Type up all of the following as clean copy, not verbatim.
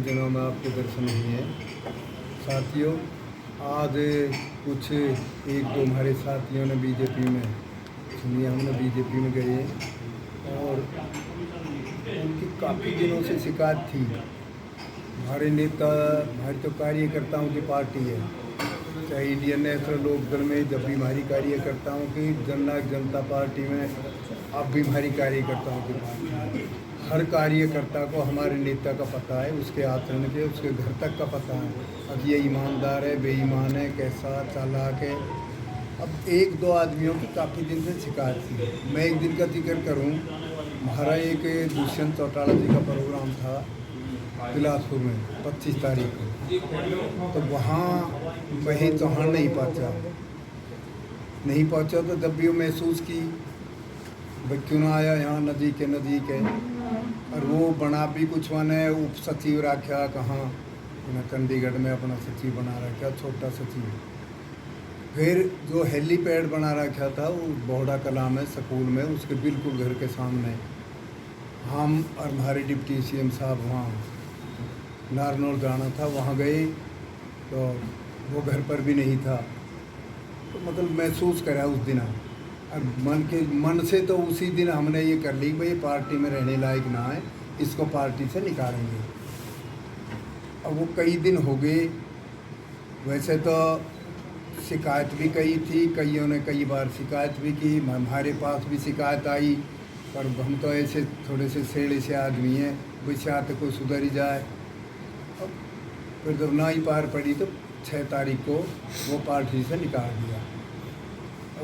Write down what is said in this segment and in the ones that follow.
दिनों में आपके दर्शन हुए हैं। साथियों, आज कुछ एक दो हमारे साथियों ने बीजेपी में सुनिए, हमने बीजेपी में गए और उनकी काफ़ी दिनों से शिकायत थी। हमारे नेता, हमारे तो कार्यकर्ताओं की पार्टी है, चाहे इंडियन नेशनल लोकदल में जब भी हमारी कार्यकर्ताओं की, जननायक जनता पार्टी में अब भी हमारी कार्यकर्ताओं की पार्टी है। हर कार्यकर्ता को हमारे नेता का पता है, उसके आचरण के, उसके घर तक का पता है। अब ये ईमानदार है, बेईमान है, कैसा चालाक है। अब एक दो आदमियों की काफ़ी दिन से शिकायत थी। मैं एक दिन का जिक्र करूं, हमारा एक दुष्यंत चौटाला जी का प्रोग्राम था बिलासपुर में 25 तारीख को। तो वहाँ महेश चौहान नहीं पहुँचा तो जब भी वो महसूस की भाई क्यों ना आया, यहाँ नज़दीक है। और वो बना भी कुछ माने उप सचिव रखा, कहाँ चंडीगढ़ में अपना सचिव बना रखा, छोटा सचिव। फिर जो हेलीपैड बना रखा था वो बोहड़ा कला में स्कूल में, उसके बिल्कुल घर के सामने हम और हमारे डिप्टी सीएम साहब वहाँ नारनौल जाना था, वहाँ गए तो वो घर पर भी नहीं था। तो मतलब महसूस करा उस दिन, और मन से तो उसी दिन हमने ये कर ली भाई पार्टी में रहने लायक ना है, इसको पार्टी से निकालेंगे। अब वो कई दिन हो गए। वैसे तो शिकायत भी कई थी, कईयों ने कई बार शिकायत भी की, हमारे पास भी शिकायत आई, पर हम तो ऐसे थोड़े से सेड़े से आदमी हैं, विषय तो कोई सुधर ही जाए। अब फिर जब ना ही पार पड़ी तो 6 तारीख को वो पार्टी से निकाल दिया।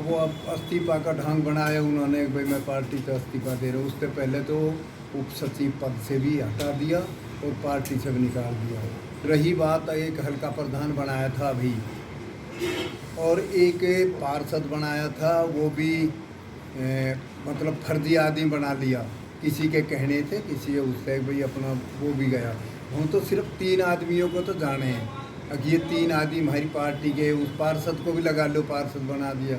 वो अब इस्तीफा का ढंग बनाया उन्होंने, भाई मैं पार्टी का इस्तीफा दे रहा हूँ। उससे पहले तो उप सचिव पद से भी हटा दिया और पार्टी से भी निकाल दिया। रही बात, एक हल्का प्रधान बनाया था अभी, और एक पार्षद बनाया था, वो भी मतलब फर्जी आदमी बना लिया, किसी के कहने थे, किसी उससे भाई अपना वो भी गया। हम तो सिर्फ 3 आदमियों को तो जाने हैं। अब ये 3 आदमी हमारी पार्टी के, उस पार्षद को भी लगा लो, पार्षद बना दिया।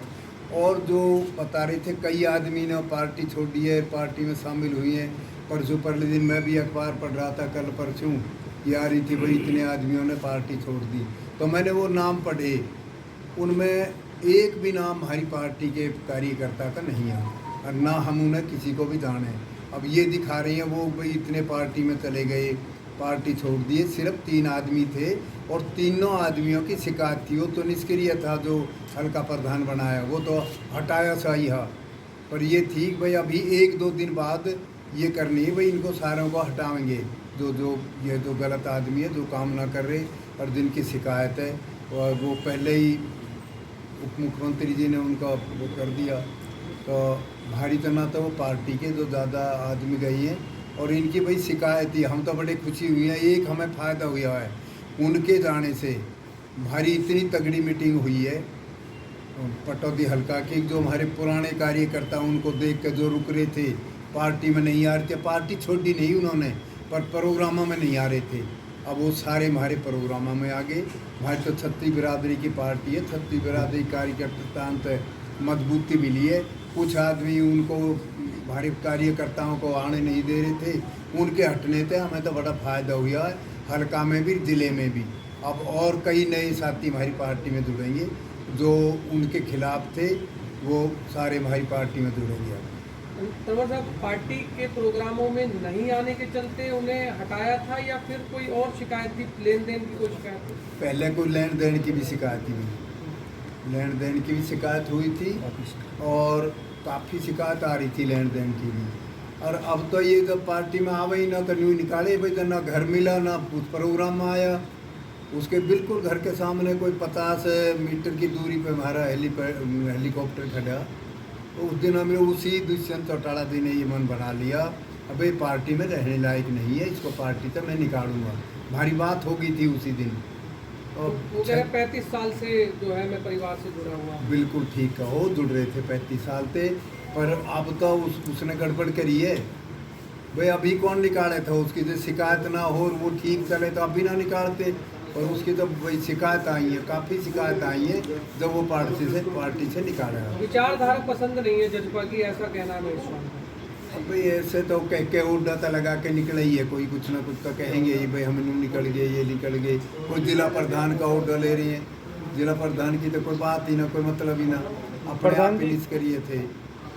और जो बता रहे थे कई आदमी ने पार्टी छोड़ दी है, पार्टी में शामिल हुई हैं। परसों पहले दिन मैं भी अखबार पढ़ रहा था, कल परसों ये आ रही थी भाई इतने आदमियों ने पार्टी छोड़ दी। तो मैंने वो नाम पढ़े, उनमें एक भी नाम हमारी पार्टी के कार्यकर्ता का नहीं आया, और ना हम उन्हें किसी को भी जाने। अब ये दिखा रही हैं वो भाई इतने पार्टी में चले गए, पार्टी छोड़ दिए। सिर्फ 3 आदमी थे और तीनों आदमियों की शिकायत थी। वो तो निष्क्रिय था, जो हल्का प्रधान बनाया वो तो हटाया सही है, पर ये ठीक भाई अभी 1-2 दिन बाद ये करनी है भाई, इनको सारों को हटाएंगे ये जो गलत आदमी है, जो काम ना कर रहे और जिनकी शिकायत है। और वो पहले ही उप मुख्यमंत्री जी ने उनका वो कर दिया। तो भारी तना तो वो पार्टी के जो ज़्यादा आदमी गए हैं और इनकी भाई शिकायत ही, हम तो बड़े खुशी हुई हैं। एक हमें फ़ायदा हुआ है उनके जाने से, भारी इतनी तगड़ी मीटिंग हुई है पटौदी हल्का की। जो हमारे पुराने कार्यकर्ता उनको देख कर जो रुक रहे थे, पार्टी में नहीं आ रहे थे, पार्टी छोड़ी नहीं उन्होंने, पर प्रोग्रामों में नहीं आ रहे थे, अब वो सारे हमारे प्रोग्रामों में आ गए। हमारी तो छत्तीस बिरादरी की पार्टी है, छत्तीस बिरादरी कार्यकर्ता मजबूती मिली है। कुछ आदमी उनको हमारे कार्यकर्ताओं को आने नहीं दे रहे थे, उनके हटने थे, हमें तो बड़ा फ़ायदा हुआ है, हल्का में भी, ज़िले में भी। अब और कई नए साथी हमारी पार्टी में जुड़ेंगे, जो उनके खिलाफ थे वो सारे हमारी पार्टी में जुड़ेंगे। तंवर साहब, पार्टी के प्रोग्रामों में नहीं आने के चलते उन्हें हटाया था या फिर कोई और शिकायत थी, लेन देन की कोई शिकायत थी? पहले कोई लेन देन की भी शिकायत थी, लेन देन की भी शिकायत हुई थी और काफ़ी शिकायत आ रही थी लेन देन की भी। और अब तो ये जब पार्टी में आ गई ना तो न्यू निकाले भाई, तो ना घर मिला ना उस प्रोग्राम में आया। उसके बिल्कुल घर के सामने कोई 50 मीटर की दूरी पे हमारा हेलीकॉप्टर खड़ा। तो उस दिन हमें उसी दुष्यंत चौटाला जी ने ये मन बना लिया, अब ये पार्टी में रहने लायक नहीं है, इसको पार्टी से मैं निकालूंगा। भारी बात हो गई थी उसी दिन। और वो कह 35 साल से जो है मैं परिवार से जुड़ा हुआ। बिल्कुल ठीक है, वो जुड़ रहे थे 35 साल से, पर अब तो उसने गड़बड़ करी है भाई। अभी कौन निकाले था, उसकी जो शिकायत ना हो और वो ठीक चले तो अभी ना निकालते। और उसकी तो भाई शिकायत आई है, काफ़ी शिकायत आई है, जब वो पार्टी से निकाला। विचारधारा पसंद नहीं है जजपा की, ऐसा कहना है मेरे। अब भाई ऐसे तो कह के उड़ा तो लगा के निकले ही है, कोई कुछ ना कुछ तो कहेंगे ही भाई हम निकल गए, ये निकल गए। कोई जिला प्रधान का ऑर्डर ले रही है, जिला प्रधान की तो कोई बात ही ना, कोई मतलब ही ना, अपने प्रधान आप जी- फिनिश करिए थे।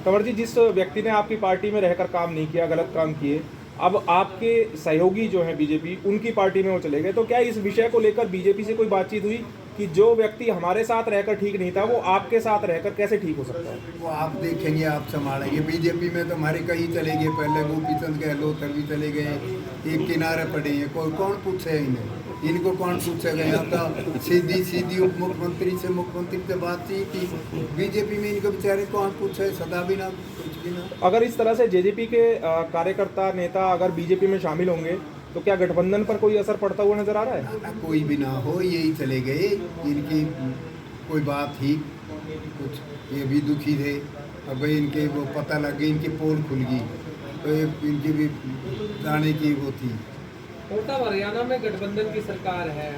कंवर जी, जिस व्यक्ति ने आपकी पार्टी में रहकर काम नहीं किया, गलत काम किए, अब आपके सहयोगी जो हैं बीजेपी, उनकी पार्टी में वो चले गए, तो क्या इस विषय को लेकर बीजेपी से कोई बातचीत हुई कि जो व्यक्ति हमारे साथ रहकर ठीक नहीं था वो आपके साथ रहकर कैसे ठीक हो सकता है? वो आप देखेंगे, आप संभालेंगे। बीजेपी में तो हमारे कई चले गए, पहले गोपीचंद गहलोत भी चले गए, एक किनारे पड़े हैं, कोई कौन पूछे इन्हें, इनको कौन पूछेगा? यहाँ तो सीधी सीधी उप मुख्यमंत्री से मुख्यमंत्री से बातचीत की, बीजेपी में इनको बेचारे कौन पूछे, सदा भी ना, कुछ भी ना। अगर इस तरह से जेजेपी के कार्यकर्ता नेता अगर बीजेपी में शामिल होंगे तो क्या गठबंधन पर कोई असर पड़ता हुआ नजर आ रहा है? ना कोई भी ना हो, यही चले गए, इनकी कोई बात ही कुछ, ये भी दुखी थे। अब भाई इनके वो पता लग गई, इनकी पोल खुल गई, तो ये इनकी भी जाने की वो थी। होता हरियाणा में गठबंधन की सरकार है,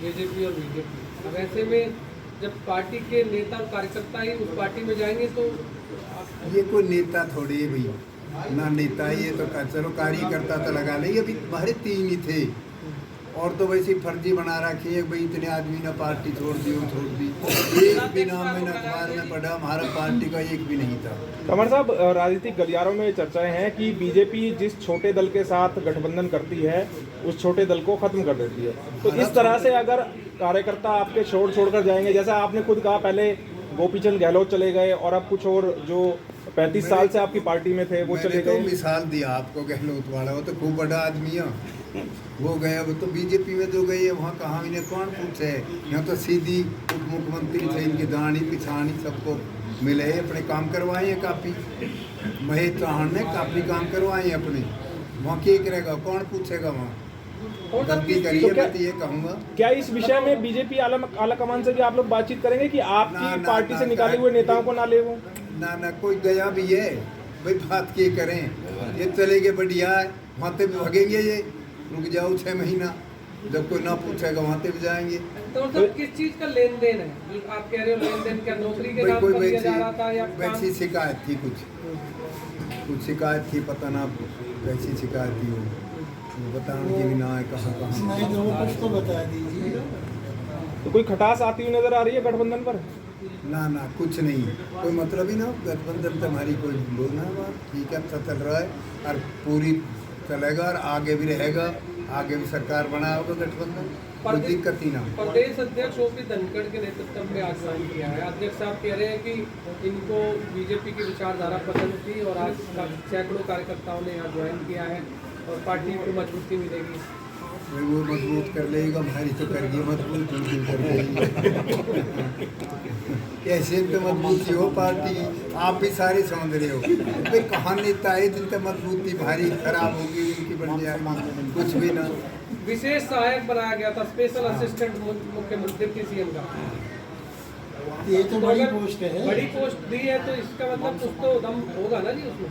बीजेपी और बीजेपी। अब ऐसे में जब पार्टी के नेता और कार्यकर्ता ही उस पार्टी में जाएंगे तो ये कोई नेता थोड़े है भैया, ना नेता है ये तो चलो कार्यकर्ता तो लगा ले, अभी हमारे 3 ही थे, और तो वैसे ही फर्जी बना रखी है भाई, इतने आदमी ने पार्टी छोड़ दी, वो छोड़ दी, एक भी नाम में न अखबार में पढ़ा, हमारा पार्टी का एक भी नहीं था। कंवर साहब, राजनीतिक गलियारों में चर्चाएं हैं कि बीजेपी जिस छोटे दल के साथ गठबंधन करती है उस छोटे दल को खत्म कर देती है, तो इस तरह से अगर कार्यकर्ता आपके छोड़कर जाएंगे, जैसा आपने खुद कहा पहले गोपीचंद गहलोत चले गए और अब कुछ और जो 35 साल से आपकी पार्टी में थे वो चले मैंने तो गए। मिसाल दिया आपको गहलोत वाला, वो तो खूब बड़ा आदमी है, वो गया, वो तो बीजेपी में जो गई है वहाँ कहाँ, इन्हें कौन पूछे? यहाँ तो सीधी उप मुख्यमंत्री से इनकी दानी पिछानी सबको मिले, अपने काम करवाए हैं काफ़ी, महेश चौहान ने काफ़ी काम करवाए हैं अपने, वहाँ क्या करेगा, कौन पूछेगा? वहाँ गलती करिए, तो क्या- मैं तो ये कहूँगा। क्या इस विषय में बीजेपी आला कमान से भी आप लोग बातचीत करेंगे कि आपकी ना, पार्टी ना, से ना, निकाले ना। हुए नेताओं को ना ले वो? ना कोई गया भी है भाई, बात के करें, ये चले गए बढ़िया है, वहाँ पे भी भागेंगे, ये रुक जाओ 6 महीना, जब कोई ना पूछेगा वहाँ पे भी जाएंगे। तो मतलब किस चीज का लेन देन है? आप कह रहे हो लेन देन, क्या नौकरी के भाई नाम कोई पर दिया जा रहा था या काम? वैसी शिकायत थी, कुछ शिकायत थी, पता ना कैसी शिकायत थी, वो बताने की भी ना है कहाँ नहीं तो वो कुछ तो बता दीजिए। तो कोई खटास आती हुई नजर आ रही है गठबंधन पर? ना कुछ नहीं, कोई मतलब ही ना, गठबंधन तो हमारी कोई बोलना है बात, ठीक है, अच्छा चल रहा है और पूरी चलेगा और आगे भी रहेगा, आगे भी सरकार बना होगा गठबंधन, कोई दिक्कत ही ना। प्रदेश अध्यक्ष ओपी धनखड़ के नेतृत्व में आज ज्वाइन किया है। अध्यक्ष साहब कह रहे हैं कि इनको बीजेपी की विचारधारा पसंद थी और आज सैकड़ों कार्यकर्ताओं ने यहाँ ज्वाइन किया है और पार्टी को मजबूती मिलेगी। भाई वो मजबूत कर लेगा, हमारी तो कर गई मजबूत, बिल्कुल कर गई। कैसे तो मजबूती हो पार्टी, आप भी सारे समझ रहे हो भाई, कहाँ नेता है जिनका मजबूती भारी खराब होगी, उनकी बन जाएगी, कुछ भी ना। विशेष सहायक बनाया गया था, स्पेशल असिस्टेंट मुख्यमंत्री डिप्टी सीएम का। ये तो बड़ी अगर पोस्ट है। बड़ी पोस्ट दी है तो इसका मतलब कुछ तो दम होगा ना जी उसमें।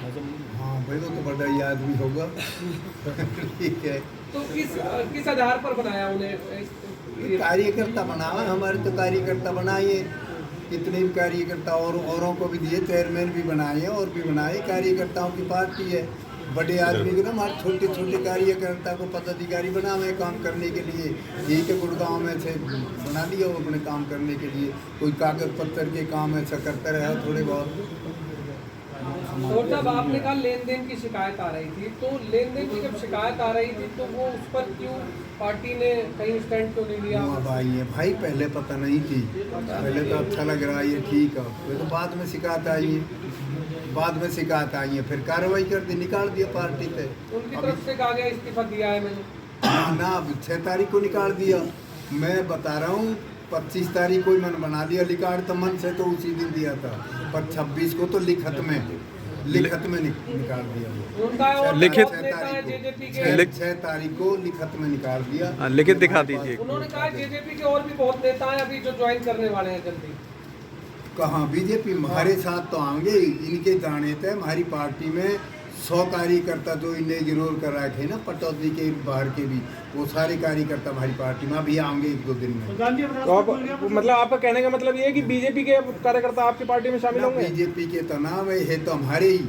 हाँ भाई वो तो बड़ा ही आदमी होगा। ठीक है, तो किस आधार पर बनाया उन्हें? कार्यकर्ता बनावा, हमारे तो कार्यकर्ता बनाए, कितने भी कार्यकर्ता और औरों को भी दिए, चेयरमैन भी बनाए और भी बनाए, कार्यकर्ताओं की पार्टी है। बड़े आदमी को ना हमारे छोटे छोटे कार्यकर्ता को पदाधिकारी बनावे काम करने के लिए, ठीक है, गुड़गांव में से बना लिया वो अपने काम करने के लिए, कोई कागज पत्थर के काम ऐसा करता रहा थोड़े बहुत। और जब आपने कहा लेन देन की शिकायत आ रही थी, तो लेन देन की जब शिकायत आ रही थी तो वो उस पर क्यों पार्टी ने कहीं स्टैंड क्यों नहीं लिया? अब आई है भाई, पहले पता नहीं थी, पहले तो अच्छा लग रहा है, ये ठीक है, फिर तो बाद में शिकायत आई है, बाद में शिकायत आई है, फिर कार्रवाई कर दी, निकाल दिया पार्टी पे। उनकी तरफ से कहा गया इस्तीफा दिया है मैंने। ना अब 6 तारीख को निकाल दिया, मैं बता रहा हूँ 25 तारीख को ही मैंने बना दिया रिकॉर्ड, तो मन से तो उसी दिन दिया था, पर 26 को तो लिखत में निकाल दिया। उनका और लिखित- बहुत नेता है जेजेपी के। 6 तारीख को लिखत में निकाल दिया। लिखित दिखा दीजिए। उन्होंने कहा जेजेपी के और भी बहुत नेता हैं अभी जो ज्वाइन करने वाले हैं जल्दी। कहाँ बीजेपी हमारे साथ तो आएंगे, इनके जाने थे हमारी पार्टी में 100 कार्यकर्ता जो इन्हें जरूर कर रखे ना, पटौदी के बाहर के भी, वो सारे कार्यकर्ता हमारी पार्टी में अभी आएंगे 1-2 दिन में। तो आप मतलब आपका कहने का मतलब ये है कि बीजेपी के कार्यकर्ता आपकी पार्टी में शामिल होंगे? बीजेपी के तनाव है तो हमारे ही,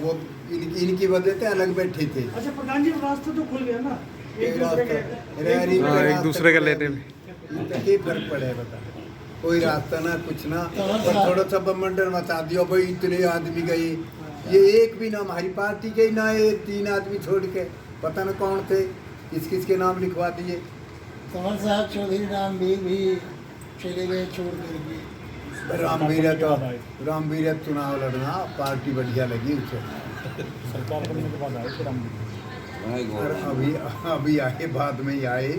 वो इनकी वजह से अलग बैठे थे। अच्छा प्रधान जी रास्ता तो खुल गया ना एक दूसरे के एक दूसरे का लेने में क्या फर्क पड़े बता, कोई रास्ता ना कुछ ना, पर थोड़ा सा बमंडर मचा दिया भाई, इतने आदमी गए, ये एक भी ना हमारी पार्टी के ना, ये 3 आदमी छोड़ के पता न कौन थे, किस किस के नाम लिखवा दिए। कंवर साहब चौधरी रामवीर भी चले गए छोड़ करके। रामवीर चुनाव लड़ना पार्टी बढ़िया लगी उसे। सरकार बनने के बाद आए थे रामवीर। और अभी आए, बाद में ही आए,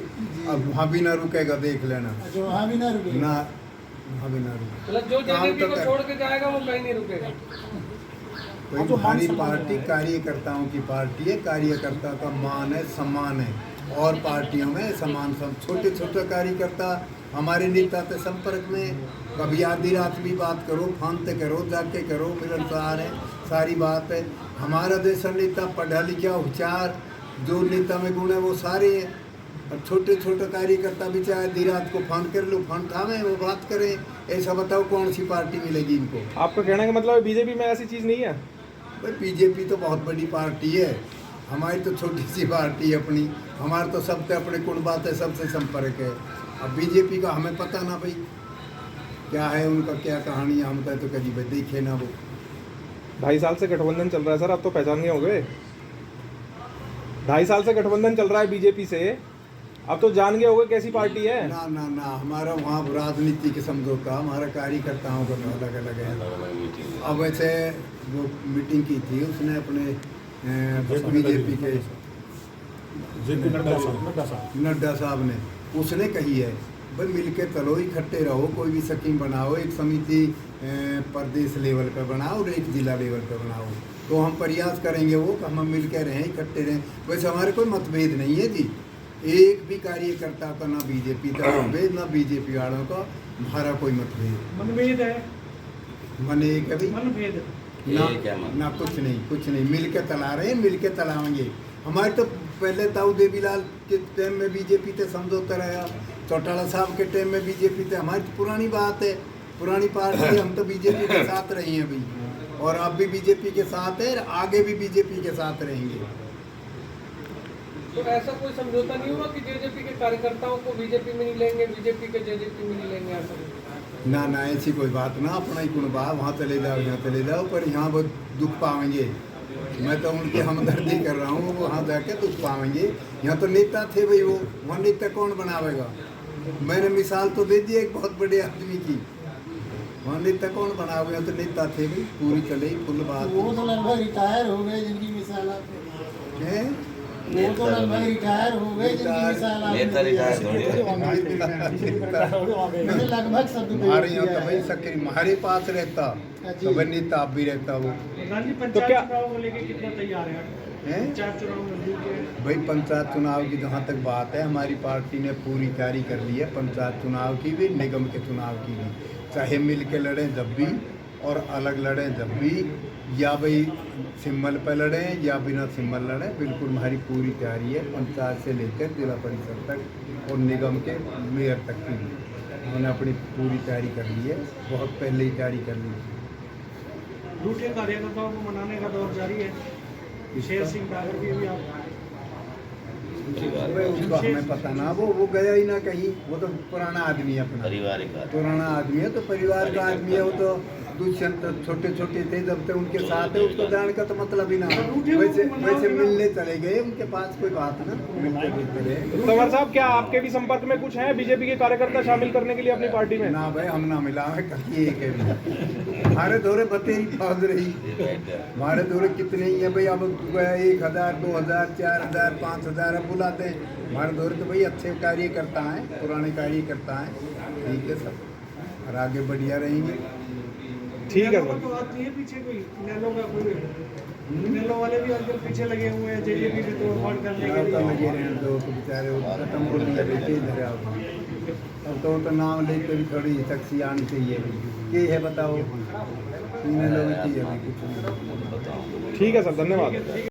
अब वहाँ भी ना रुकेगा, देख लेना। अच्छा वहाँ भी ना रुके ना वहाँ भी ना रुके, मतलब जो जेजेपी को छोड़ के जाएगा वो कहीं नहीं रुकेगा। कोई हमारी पार्टी कार्यकर्ताओं की पार्टी है, कार्यकर्ता का मान है, सम्मान है, और पार्टियों में समान छोटे छोटे कार्यकर्ता हमारे नेता के संपर्क में, कभी आधी रात भी बात करो, फोन पे करो, जाके करो, मिलनसार है, सारी बात है। हमारा देश नेता पढ़ा लिखा होशियार, जो नेता में गुण है वो सारे हैं, और छोटे छोटे कार्यकर्ता भी चाहे आधी रात को फोन कर लो, फोन उठावें, वो बात करें, ऐसा बताओ कौन सी पार्टी मिलेगी इनको। आपका कहने का मतलब है बीजेपी में ऐसी चीज़ नहीं है? भाई बीजेपी तो बहुत बड़ी पार्टी है, हमारी तो छोटी सी पार्टी है अपनी, हमारे तो सबसे अपने कुटुंबात है, सबसे संपर्क है। अब बीजेपी का हमें पता ना भाई क्या है, उनका क्या कहानी है, हम तो कभी भाई देखे ना वो। 2.5 साल से गठबंधन चल रहा है सर, अब तो पहचान गए होंगे। 2.5 साल से गठबंधन चल रहा है बीजेपी से, अब तो जान गए होंगे कैसी पार्टी है। ना ना ना, हमारा वहाँ राजनीति के समझौता, हमारा कार्यकर्ताओं का अलग अलग है। अब वैसे वो मीटिंग की थी उसने अपने बीजेपी के नड्डा साहब ने, उसने कही है भाई मिलके चलो, इकट्ठे रहो, कोई भी स्कीम बनाओ, एक समिति प्रदेश लेवल पर बनाओ और एक जिला लेवल पर बनाओ, तो हम प्रयास करेंगे वो कि हम मिल के रहें, इकट्ठे रहें। वैसे हमारे कोई मतभेद नहीं है जी, एक भी कार्यकर्ता का ना बीजेपी का मतभेद, ना बीजेपी वालों का हमारा कोई मतभेद। मनभेद है, मन एक है भाई, मनभेद ना कुछ नहीं, मिल के चला रहे हैं, मिल के चलाएंगे। हमारे तो पहले ताऊ देवीलाल के टाइम में बीजेपी से समझौता रहा, चौटाला साहब के टाइम में बीजेपी से, हमारी तो पुरानी बात है, पुरानी पार्टी, हम तो बीजेपी के साथ रही हैं भाई, और अब भी बीजेपी के साथ है, आगे भी बीजेपी के साथ रहेंगे। तो ऐसा कोई समझौता नहीं हुआ कि जेजेपी के कार्यकर्ताओं को बीजेपी में नहीं लेंगे, बीजेपी के जेजेपी में नहीं लेंगे, ऐसा नहीं? ना ऐसी कोई बात ना, अपना ही कुनबा, वहाँ चले जाओ, यहाँ चले जाओ, पर यहाँ वो दुख पाएंगे। मैं तो उनकी हमदर्दी कर रहा हूँ, वो वहाँ जाके दुख पाएंगे। यहाँ तो नेता थे भाई, वो वहाँ नेता कौन बनावेगा? मैंने मिसाल तो दे दी एक बहुत बड़े आदमी की, वहाँ नेता कौन बनाओगे? यहाँ तो नेता थे भाई, पूरी चले फुल बात। वो तो लगभग रिटायर हो गए जिनकी मिसाल आप हैं? वो तो लगभग रिटायर हो गए जिनकी मिसाल आप लगभग सब हमारे यहाँ तो भाई सक्रिय हमारे पास रहता तो भाई नेता आप भी रहता वो। तो क्या चुनाव को लेके कितना तैयार है? पंचायत चुनाव नजदीक है भाई, पंचायत चुनाव की जहाँ तक बात है, हमारी पार्टी ने पूरी तैयारी कर ली है, पंचायत चुनाव की भी, निगम के चुनाव की भी, चाहे मिल के लड़ें जब भी और अलग लड़ें जब भी, या भाई सिम्बल पर लड़ें या बिना सिम्बल लड़ें, बिल्कुल हमारी पूरी तैयारी है, पंचायत से लेकर जिला परिषद तक और निगम के मेयर तक की भी हमने अपनी पूरी तैयारी कर ली है, बहुत पहले ही तैयारी कर ली है। झूठे कार्यकर्ताओं को मनाने का दौर जारी है। शेर सिंह डागर भी अभी आप उसका हमें पता ना, वो गया ही ना कहीं, वो तो पुराना आदमी है, अपना पुराना आदमी है, तो परिवार का आदमी है, वो तो दुष्यंत छोटे छोटे थे जब तक उनके साथ है, उसको जाने का तो मतलब ही ना। वैसे मिलने चले गए, उनके पास कोई बात ना, मिलते मिलते रहे। कंवर साहब, क्या आपके भी संपर्क में कुछ हैं बीजेपी के कार्यकर्ता शामिल करने के लिए अपनी पार्टी में? ना भाई, हम ना मिला है कहीं एक है। हमारे दौरे बते ही फौज रही, हमारे दौरे कितने ही है भाई, अब 1000 2000 4000 5000 अब बुलाते हैं। हमारे दौरे तो भाई अच्छे कार्यकर्ता हैं, पुराने कार्यकर्ता हैं, ठीक है सब, और आगे बढ़िया रहेंगे। ठीक है सर। तो आती है पीछे कोई नैलो का कोई, नैलो वाले भी आजकल पीछे लगे हुए हैं जेजेपी से तोड़फोड़ करने के लिए। लगे रहने दो तो बेचारे, वो खत्म हो गया बेटे इधर आओ। अब तो नाम लेकर भी थोड़ी शख्सी आनी चाहिए, ये है बताओ, इन लोगों की है कुछ नहीं। ठीक है सर, धन्यवाद।